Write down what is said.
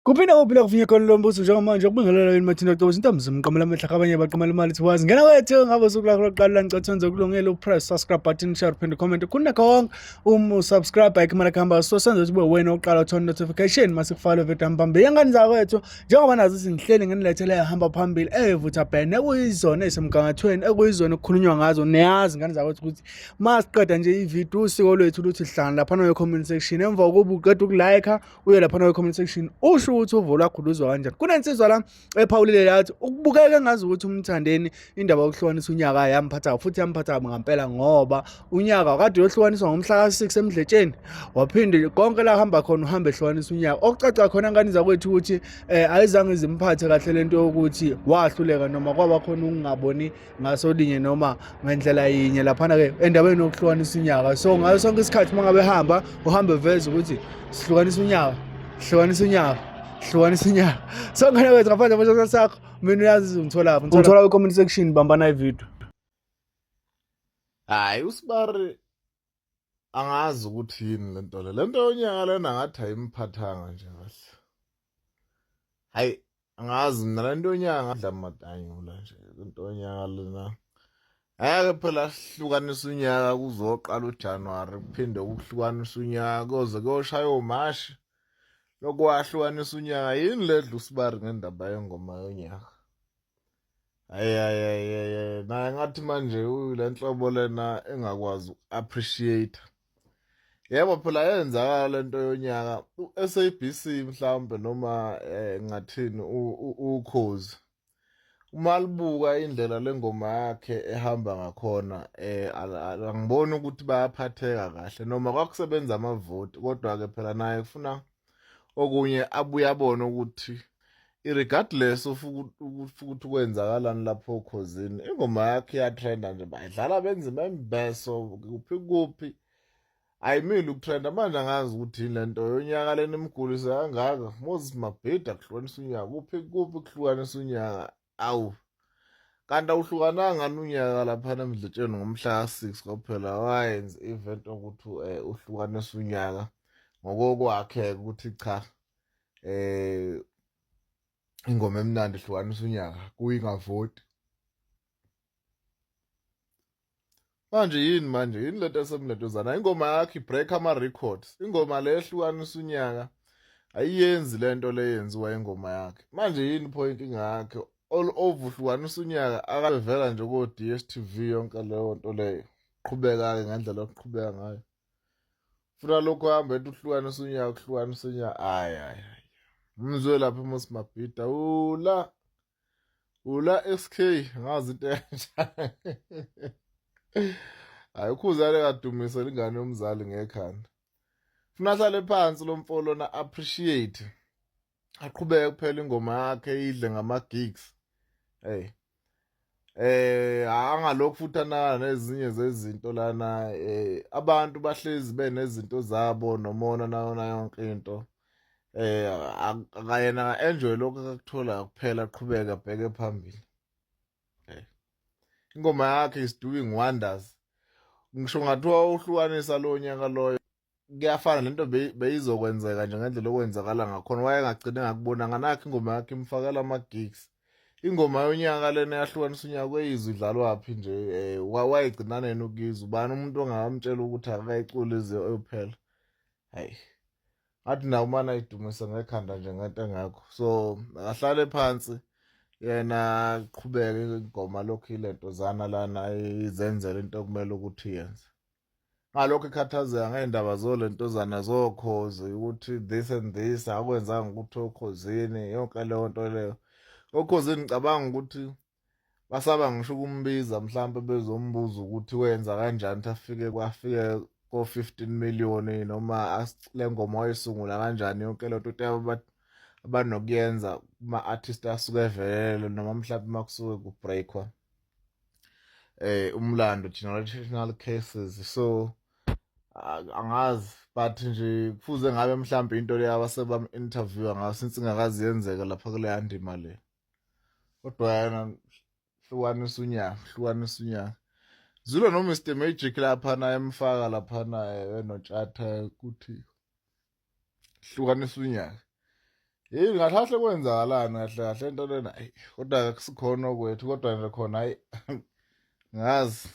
Kuphinde kuphila kufinye khona lo mbuzo njengamanje ukubingelela yini mathina Ntosi intombi mqamela amehla kabanye baqamela imali thiwazi ngena wethu ngabe usuku lakho lokuqala lancathonze kulungile upress subscribe button share phinda comment khona konke subscribe ikhama khamba so senze ukuthi ube wena oqala uthola notification masikufala video mbambe yangani zakwethu njengoba nazo singihleli ngenilethele ehamba phambili evutha band ekuyizona esemgangathweni ekuyizona okukhulunywa ngazo niyazi ngani zakwethu ukuthi masiqeda nje ivideo usiko lwethu luthi hlanga lapha no comment section emva kokuba uqeda ukulike uye lapha no comment section usho ukuthi uvo lwakho luzwa kanjani. Kunensizwa la ephawulile yathi ukubukeka ngazi ukuthi umthandeni indaba yokuhlukanisa unyaka yamphatha futhi yamphatha ngempela ngoba unyaka kade yohlukaniswa ngomhla ka6 emdletsheni waphinde konke la hamba khona uhambe ehlukanisa unyaka okucaca khona ngani zakwethu ukuthi ayizange izimphathe kahle lento yokuthi wahluleka noma kwaba khona ukungaboni ngasolinye noma ngendlela yinye lapha ke endabeni yokuhlukanisa unyaka. So ngayo sonke isikhathi mangabe hamba uhambe veze ukuthi sihlukanisa unyaka hlukanisa unyaka. So ngane wethu ngaphandle kwesho sakho mina uyazi ungithola ku-comment section bambana ivideo. Hayi usibari angazi ukuthi yini lento lento yonyaka lena ngathi ayimphathanga nje kahle. Hayi angazi mina lento yonyaka ngadla amatanyula nje lento yonyaka lena. Ake phela sihlukanisa unyaka kuzoqala uJanuary kuphinde ukuhlukanisa unyaka koze koshaya uMashi lokwahlukanisa unyaka yini ledla usibari ngendaba yengoma yonyaka. Naye ngathi manje ulenhlobo lena engakwazi appreciate. Yebo phela yenzakala lento yonyaka uSABC mhlawumbe noma ngathini ukhozi uma libuka indlela lengoma yakhe ehamba ngakhona angiboni ukuthi bayaphatheka kahle noma kwakusebenza amavoti kodwa ke phela naye kufuna okunye abuye abone ukuthi irregardless of ukuthi kwenzakalani lapho Khuzini ingoma yakhe yatrenda nje bayidlala benze membeso kuphi ayimile ukutrenda manje angazi ukuthi yini lento yonyaka lena imgulisa kangaka Moses Mabhida kuhlukanisa unyaka kuphi kuhlukanisa unyaka awu kanti awuhlukananga unyaka lapha emdletsheni ngomhla ka6 kuphela wayenza event ukuthi uhlukanisa unyaka ngokokwakhe ukuthi cha ingoma emnandi ihlukanisa unyaka kuyingavoti manje yini lento esemletozana ingoma yakhe break ama records ingoma le ehlukanisa unyaka ayiyenzi lento leyenziwa ingoma yakhe manje yini point ingakhe all over uhlukanisa unyaka akavela nje ko DStv yonke leyo nto leyo qhubeka ke ngendlela yokuqhubeka ngayo funa lokho hamba ethi uhlukanisa unyaka ay umzwe lapha Moses Mabhida ula SK ngazi into enjani hayi Khuzani kadumisa lingane yomzali ngekhanda funa sale phansi lo mfolo na appreciate aqhubeke kuphela ingoma yakhe idle ngama gigs angalokhu futhi anaka nezinye zezinto lana abantu bahlezi benezinto zabo nomona nayo yonke into akayena enjoy lokho akuthola kuphela aqhubeka abheke phambili. Ingoma yakhe is doing wonders ngisho ngathiwa uhlukanisa lo nyaka loyo kuyafana lento beyizokwenzeka nje ngendlela okwenzakala ngakhona wayengagcina ngakubonanga nakho ingoma yakhe imfakela ama gigs ingoma yonyaka lena yahlukanisa unyaka kweyizwe idlalwa phi nje wayigcina nene ukizwe ubani umuntu ongamtshela ukuthi akayicula ize eyophela hayi athi nawo mana idumisa ngekhanda nje ngento engakho so ahlale phansi yena aqhubeke ingoma lokho ilento zana lana izenzele into okumele ukuthi yenze ngalokho ekhathazeka ngeindaba zolento zana zokhozi ukuthi this and this akwenzanga ukuthi okhozini yonke leyo nto leyo okhozini ngicabanga ukuthi basaba ngisho ukumbiza mhlawumbe bezombuza ukuthi wenza kanjani afike kwafike ko-15 million noma le ngoma wayisungula kanjani yonke lento abanokuyenza kuma-artist asuke evelele noma mhlawumbe makusuke kubreakwa umlando generational cases so angazi but nje kufuze ngabe mhlawumbe into leyo abasebam-interviewa ngayo since ingakazi yenzeka lapha kule ndima le kodwa yena hlukanisa unyaka Zulu no Mr Magic lapha na emfaka lapha na enotshatha ukuthi hlukanisa unyaka yini kahle kahle kwenzakalani kahle kahle into lena ayi kodwa akusikhona okwethu kodwa nje khona hayi ngazi